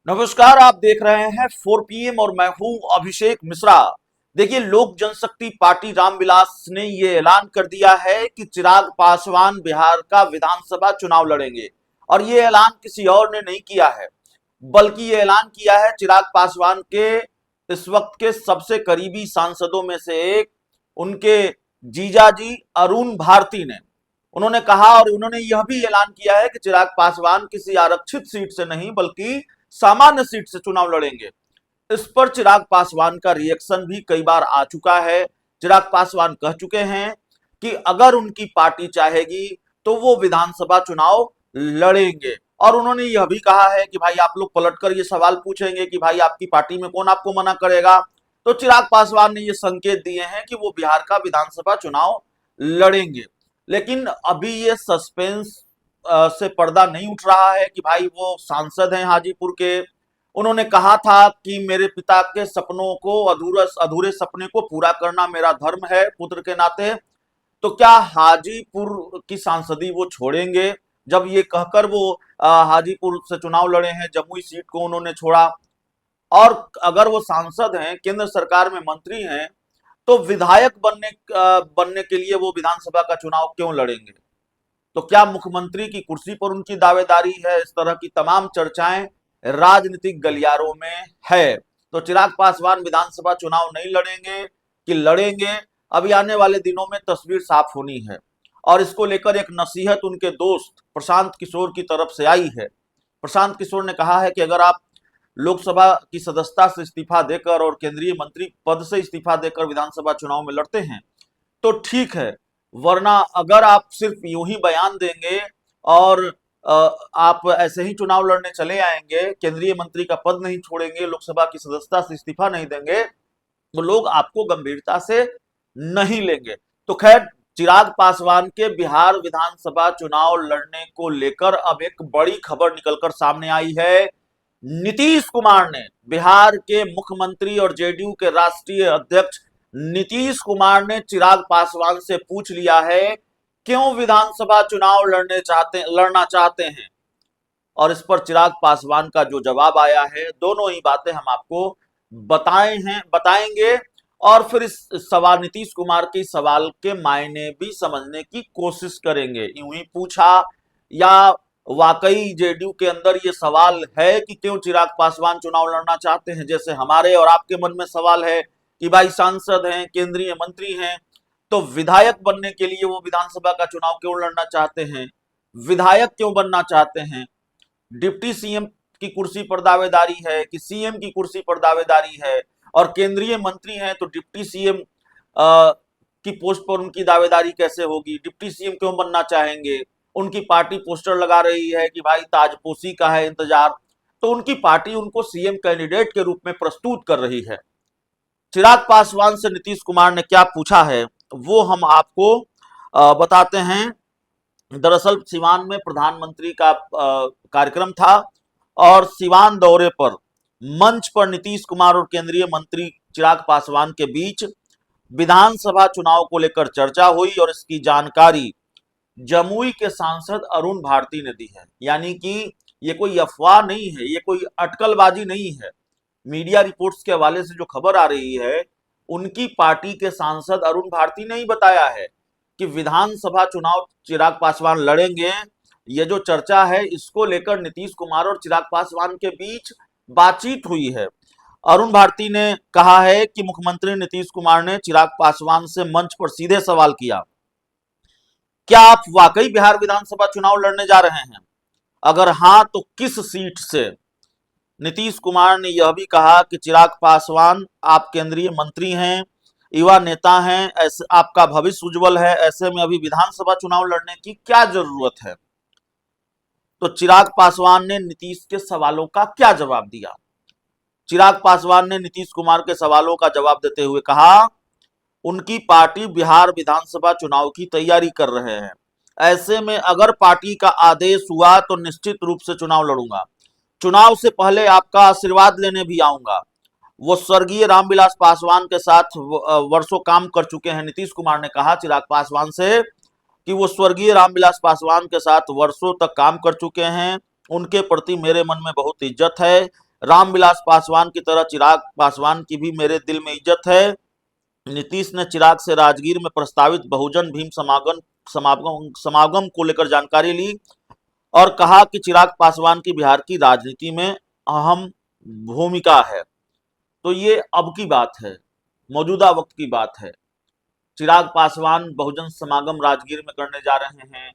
नमस्कार, आप देख रहे हैं 4 PM और मैं हूं अभिषेक मिश्रा। देखिए, लोक जनशक्ति पार्टी रामविलास ने ये ऐलान कर दिया है कि चिराग पासवान बिहार का विधानसभा चुनाव लड़ेंगे। और ये ऐलान किसी और ने नहीं किया है, बल्कि ये ऐलान किया है चिराग पासवान के इस वक्त के सबसे करीबी सांसदों में से एक, उनके जीजाजी अरुण भारती ने। उन्होंने कहा और उन्होंने यह भी ऐलान किया है कि चिराग पासवान किसी आरक्षित सीट से नहीं बल्कि सामान्य सीट से चुनाव लड़ेंगे। इस पर चिराग पासवान का रिएक्शन भी कई बार आ चुका है। चिराग पासवान कह चुके हैं कि अगर उनकी पार्टी चाहेगी तो वो विधानसभा चुनाव लड़ेंगे। और उन्होंने यह भी कहा है कि भाई आप लोग पलटकर ये सवाल पूछेंगे कि भाई आपकी पार्टी में कौन आपको मना करेगा। तो चिराग पासवान ने ये संकेत दिए हैं कि वो बिहार का विधानसभा चुनाव लड़ेंगे। लेकिन अभी ये सस्पेंस से पर्दा नहीं उठ रहा है कि भाई वो सांसद हैं हाजीपुर के। उन्होंने कहा था कि मेरे पिता के सपनों को अधूरे सपने को पूरा करना मेरा धर्म है पुत्र के नाते। तो क्या हाजीपुर की सांसदी वो छोड़ेंगे? जब ये कहकर वो हाजीपुर से चुनाव लड़े हैं, जमुई सीट को उन्होंने छोड़ा। और अगर वो सांसद हैं, केंद्र सरकार में मंत्री हैं, तो विधायक बनने के लिए वो विधानसभा का चुनाव क्यों लड़ेंगे? तो क्या मुख्यमंत्री की कुर्सी पर उनकी दावेदारी है? इस तरह की तमाम चर्चाएं राजनीतिक गलियारों में है। तो चिराग पासवान विधानसभा चुनाव नहीं लड़ेंगे कि लड़ेंगे, अभी आने वाले दिनों में तस्वीर साफ होनी है। और इसको लेकर एक नसीहत उनके दोस्त प्रशांत किशोर की तरफ से आई है। प्रशांत किशोर ने कहा है कि अगर आप लोकसभा की सदस्यता से इस्तीफा देकर और केंद्रीय मंत्री पद से इस्तीफा देकर विधानसभा चुनाव में लड़ते हैं तो ठीक है, वरना अगर आप सिर्फ यूं ही बयान देंगे और आप ऐसे ही चुनाव लड़ने चले आएंगे, केंद्रीय मंत्री का पद नहीं छोड़ेंगे, लोकसभा की सदस्यता से इस्तीफा नहीं देंगे, तो लोग आपको गंभीरता से नहीं लेंगे। तो खैर, चिराग पासवान के बिहार विधानसभा चुनाव लड़ने को लेकर अब एक बड़ी खबर निकलकर सामने आई है। नीतीश कुमार ने, बिहार के मुख्यमंत्री और जेडीयू के राष्ट्रीय अध्यक्ष नीतीश कुमार ने चिराग पासवान से पूछ लिया है क्यों विधानसभा चुनाव लड़ना चाहते हैं। और इस पर चिराग पासवान का जो जवाब आया है, दोनों ही बातें हम आपको बताएंगे। और फिर इस सवाल, नीतीश कुमार के सवाल के मायने भी समझने की कोशिश करेंगे। यूं ही पूछा या वाकई जेडीयू के अंदर ये सवाल है कि क्यों चिराग पासवान चुनाव लड़ना चाहते हैं, जैसे हमारे और आपके मन में सवाल है कि भाई सांसद हैं, केंद्रीय मंत्री हैं, तो विधायक बनने के लिए वो विधानसभा का चुनाव क्यों लड़ना चाहते हैं? विधायक क्यों बनना चाहते हैं? डिप्टी सीएम की कुर्सी पर दावेदारी है कि सीएम की कुर्सी पर दावेदारी है? और केंद्रीय मंत्री हैं तो डिप्टी सीएम की पोस्ट पर उनकी दावेदारी कैसे होगी? डिप्टी सीएम क्यों बनना चाहेंगे? उनकी पार्टी पोस्टर लगा रही है कि भाई ताजपोशी का है इंतजार, तो उनकी पार्टी उनको सीएम कैंडिडेट के रूप में प्रस्तुत कर रही है। चिराग पासवान से नीतीश कुमार ने क्या पूछा है वो हम आपको बताते हैं। दरअसल सिवान में प्रधानमंत्री का कार्यक्रम था और सिवान दौरे पर मंच पर नीतीश कुमार और केंद्रीय मंत्री चिराग पासवान के बीच विधानसभा चुनाव को लेकर चर्चा हुई और इसकी जानकारी जमुई के सांसद अरुण भारती ने दी है। यानी कि ये कोई अफवाह नहीं है, ये कोई अटकलबाजी नहीं है। मीडिया रिपोर्ट्स के हवाले से जो खबर आ रही है, उनकी पार्टी के सांसद अरुण भारती ने ही बताया है कि विधानसभा चुनाव चिराग पासवान लड़ेंगे। ये जो चर्चा है, इसको लेकर नीतीश कुमार और चिराग पासवान के बीच बातचीत हुई है। अरुण भारती ने कहा है कि मुख्यमंत्री नीतीश कुमार ने चिराग पासवान से मंच पर सीधे सवाल किया, क्या आप वाकई बिहार विधानसभा चुनाव लड़ने जा रहे हैं? अगर हां तो किस सीट से? नीतीश कुमार ने यह भी कहा कि चिराग पासवान, आप केंद्रीय मंत्री हैं, युवा नेता हैं, ऐसे आपका भविष्य उज्जवल है, ऐसे में अभी विधानसभा चुनाव लड़ने की क्या जरूरत है? तो चिराग पासवान ने नीतीश के सवालों का क्या जवाब दिया? चिराग पासवान ने नीतीश कुमार के सवालों का जवाब देते हुए कहा, उनकी पार्टी बिहार विधानसभा चुनाव की तैयारी कर रहे हैं, ऐसे में अगर पार्टी का आदेश हुआ तो निश्चित रूप से चुनाव लड़ूंगा। चुनाव से पहले आपका आशीर्वाद लेने भी आऊंगा। वो स्वर्गीय रामविलास पासवान के साथ वर्षों काम कर चुके हैं। नीतीश कुमार ने कहा चिराग पासवान से कि वो स्वर्गीय रामविलास पासवान के साथ वर्षों तक काम कर चुके हैं, उनके प्रति मेरे मन में बहुत इज्जत है। रामविलास पासवान की तरह चिराग पासवान की भी मेरे दिल में इज्जत है। नीतीश ने चिराग से राजगीर में प्रस्तावित बहुजन भीम समागम को लेकर जानकारी ली और कहा कि चिराग पासवान की बिहार की राजनीति में अहम भूमिका है। तो ये अब की बात है, मौजूदा वक्त की बात है। चिराग पासवान बहुजन समागम राजगीर में करने जा रहे हैं,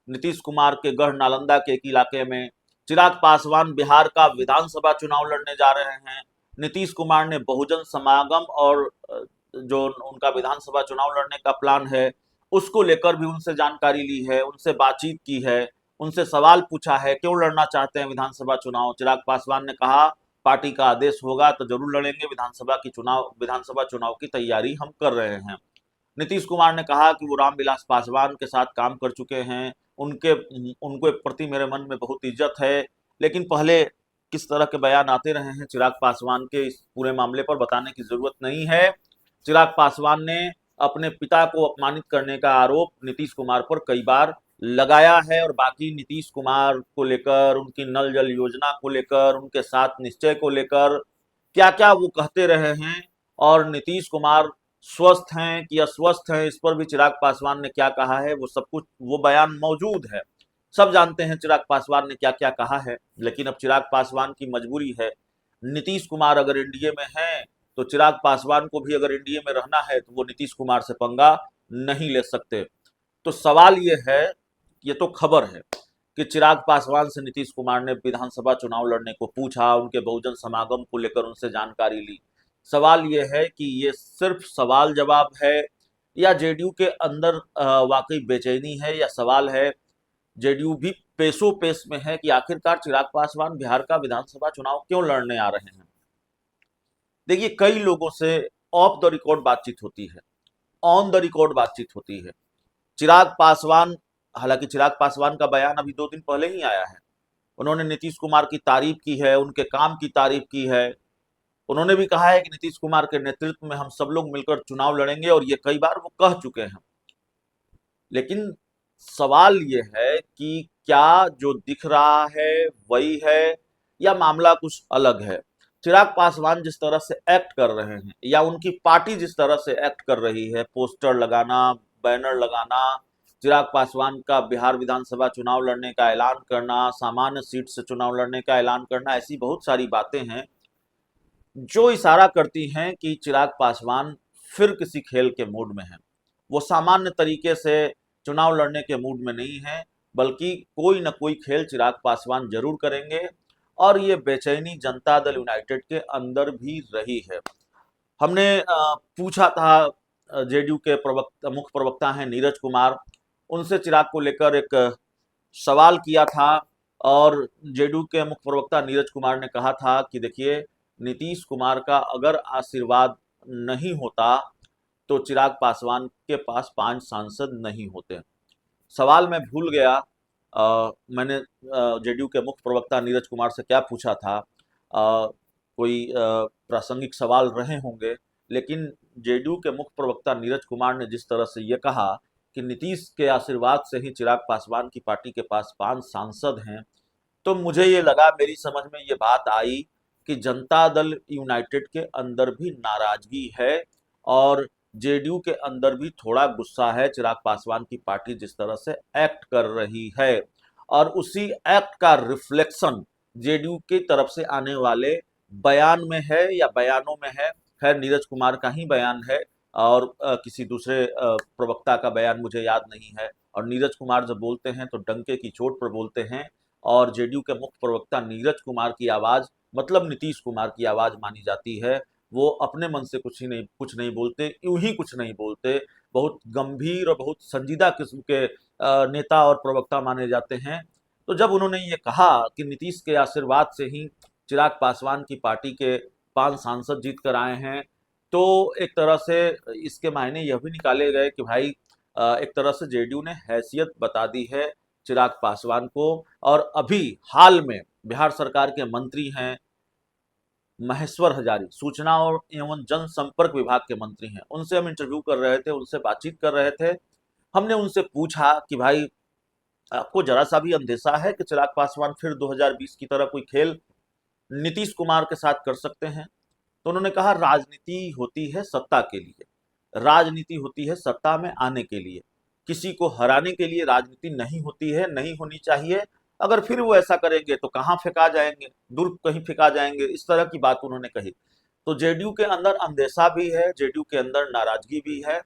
नीतीश कुमार के गढ़ नालंदा के एक इलाके में। चिराग पासवान बिहार का विधानसभा चुनाव लड़ने जा रहे हैं। नीतीश कुमार ने बहुजन समागम और जो उनका विधानसभा चुनाव लड़ने का प्लान है उसको लेकर भी उनसे जानकारी ली है, उनसे बातचीत की है, उनसे सवाल पूछा है क्यों लड़ना चाहते हैं विधानसभा चुनाव। चिराग पासवान ने कहा पार्टी का आदेश होगा तो जरूर लड़ेंगे, विधानसभा चुनाव की तैयारी हम कर रहे हैं। नीतीश कुमार ने कहा कि वो रामविलास पासवान के साथ काम कर चुके हैं, उनके उनको प्रति मेरे मन में बहुत इज्जत है। लेकिन पहले किस तरह के बयान आते रहे हैं चिराग पासवान के, इस पूरे मामले पर बताने की जरूरत नहीं है। चिराग पासवान ने अपने पिता को अपमानित करने का आरोप नीतीश कुमार पर कई बार लगाया है और बाकी नीतीश कुमार को लेकर, उनकी नल जल योजना को लेकर, उनके साथ निश्चय को लेकर क्या क्या वो कहते रहे हैं और नीतीश कुमार स्वस्थ हैं कि अस्वस्थ हैं इस पर भी चिराग पासवान ने क्या कहा है, वो सब कुछ वो बयान मौजूद है। सब जानते हैं चिराग पासवान ने क्या क्या कहा है। लेकिन अब चिराग पासवान की मजबूरी है, नीतीश कुमार अगर एनडीए में हैं तो चिराग पासवान को भी अगर एनडीए में रहना है तो वो नीतीश कुमार से पंगा नहीं ले सकते। तो सवाल ये है, ये तो खबर है कि चिराग पासवान से नीतीश कुमार ने विधानसभा चुनाव लड़ने को पूछा, उनके बहुजन समागम को लेकर उनसे जानकारी ली। सवाल ये है कि ये सिर्फ सवाल जवाब है या जेडीयू के अंदर वाकई बेचैनी है, या सवाल है जेडीयू भी पेशो पेश में है कि आखिरकार चिराग पासवान बिहार का विधानसभा चुनाव क्यों लड़ने आ रहे हैं। देखिए, कई लोगों से ऑफ द रिकॉर्ड बातचीत होती है, ऑन द रिकॉर्ड बातचीत होती है। चिराग पासवान, हालांकि चिराग पासवान का बयान अभी 2 दिन पहले ही आया है। उन्होंने नीतीश कुमार की तारीफ की है, उनके काम की तारीफ की है। उन्होंने भी कहा है कि नीतीश कुमार के नेतृत्व में हम सब लोग मिलकर चुनाव लड़ेंगे और ये कई बार वो कह चुके हैं। लेकिन सवाल ये है कि क्या जो दिख रहा है वही है या मामला कुछ अलग है। चिराग पासवान जिस तरह से एक्ट कर रहे हैं या उनकी पार्टी जिस तरह से एक्ट कर रही है, पोस्टर लगाना, बैनर लगाना, चिराग पासवान का बिहार विधानसभा चुनाव लड़ने का ऐलान करना, सामान्य सीट से चुनाव लड़ने का ऐलान करना, ऐसी बहुत सारी बातें हैं जो इशारा करती हैं कि चिराग पासवान फिर किसी खेल के मूड में हैं। वो सामान्य तरीके से चुनाव लड़ने के मूड में नहीं है, बल्कि कोई न कोई खेल चिराग पासवान जरूर करेंगे। और ये बेचैनी जनता दल यूनाइटेड के अंदर भी रही है। हमने पूछा था जेडीयू के मुख्य प्रवक्ता हैं नीरज कुमार, उनसे चिराग को लेकर एक सवाल किया था और जेडीयू के मुख्य प्रवक्ता नीरज कुमार ने कहा था कि देखिए, नीतीश कुमार का अगर आशीर्वाद नहीं होता तो चिराग पासवान के पास 5 सांसद नहीं होते। सवाल मैं भूल गया, मैंने जेडीयू के मुख्य प्रवक्ता नीरज कुमार से क्या पूछा था। कोई प्रासंगिक सवाल रहे होंगे, लेकिन जेडीयू के मुख्य प्रवक्ता नीरज कुमार ने जिस तरह से ये कहा कि नीतीश के आशीर्वाद से ही चिराग पासवान की पार्टी के पास 5 सांसद हैं, तो मुझे ये लगा, मेरी समझ में ये बात आई कि जनता दल यूनाइटेड के अंदर भी नाराजगी है और जेडीयू के अंदर भी थोड़ा गुस्सा है चिराग पासवान की पार्टी जिस तरह से एक्ट कर रही है। और उसी एक्ट का रिफ्लेक्शन जेडीयू की तरफ से आने वाले बयान में है या बयानों में है। खैर, नीरज कुमार का ही बयान है और किसी दूसरे प्रवक्ता का बयान मुझे याद नहीं है। और नीरज कुमार जब बोलते हैं तो डंके की चोट पर बोलते हैं और जेडीयू के मुख्य प्रवक्ता नीरज कुमार की आवाज मतलब नीतीश कुमार की आवाज मानी जाती है। वो अपने मन से कुछ नहीं बोलते, यूं ही कुछ नहीं बोलते। बहुत गंभीर और बहुत संजीदा किस्म के नेता और प्रवक्ता माने जाते हैं। तो जब उन्होंने ये कहा कि नीतीश के आशीर्वाद से ही चिराग पासवान की पार्टी के 5 सांसद जीत कर आए हैं, तो एक तरह से इसके मायने यह भी निकाले गए कि भाई एक तरह से जेडीयू ने हैसियत बता दी है चिराग पासवान को। और अभी हाल में बिहार सरकार के मंत्री हैं महेश्वर हजारी, सूचना और एवं जनसंपर्क विभाग के मंत्री हैं, उनसे हम इंटरव्यू कर रहे थे, उनसे बातचीत कर रहे थे। हमने उनसे पूछा कि भाई, आपको जरा सा भी अंदेशा है कि चिराग पासवान फिर 2020 की तरह कोई खेल नीतीश कुमार के साथ कर सकते हैं। तो उन्होंने कहा राजनीति होती है सत्ता के लिए, राजनीति होती है सत्ता में आने के लिए, किसी को हराने के लिए राजनीति नहीं होती है, नहीं होनी चाहिए। अगर फिर वो ऐसा करेंगे तो कहाँ फेंका जाएंगे, दूर कहीं फेंका जाएंगे, इस तरह की बात उन्होंने कही। तो जेडीयू के अंदर अंदेशा भी है, जेडीयू के अंदर नाराजगी भी है,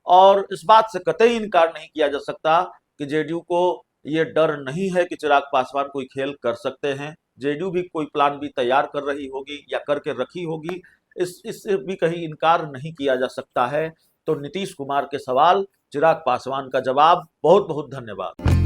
और इस बात से कतई इनकार नहीं किया जा सकता कि जेडीयू को ये डर नहीं है कि चिराग पासवान कोई खेल कर सकते हैं। जेडीयू भी कोई प्लान बी तैयार कर रही होगी या करके रखी होगी, इससे भी कहीं इनकार नहीं किया जा सकता है। तो नीतीश कुमार के सवाल, चिराग पासवान का जवाब। बहुत बहुत धन्यवाद।